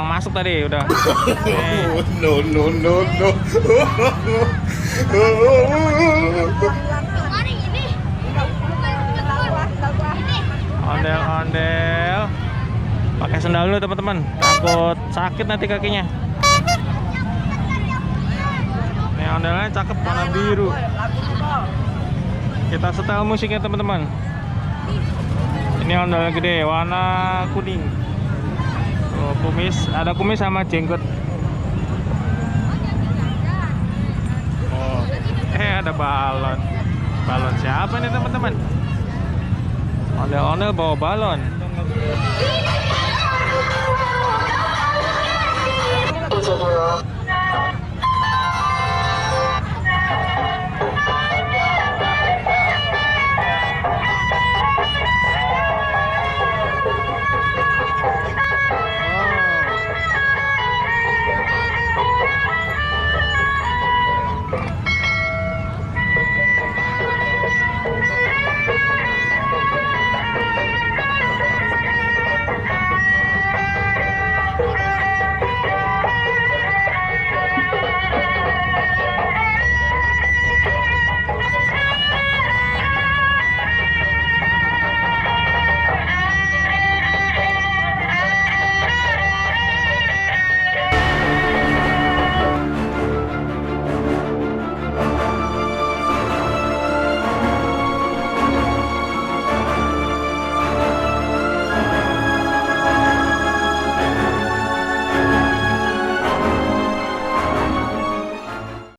orang masuk tadi udah. No no no no. Ondel-ondel. Pakai sendal dulu teman-teman. Takut sakit nanti kakinya. Nih ondelnya cakep warna biru. Kita setel musiknya teman-teman. Ini ondel gede warna kuning. Oh, kumis, ada kumis sama jenggot. Oh, ada balon. Balon siapa nih teman-teman? Ondel-ondel bawa balon.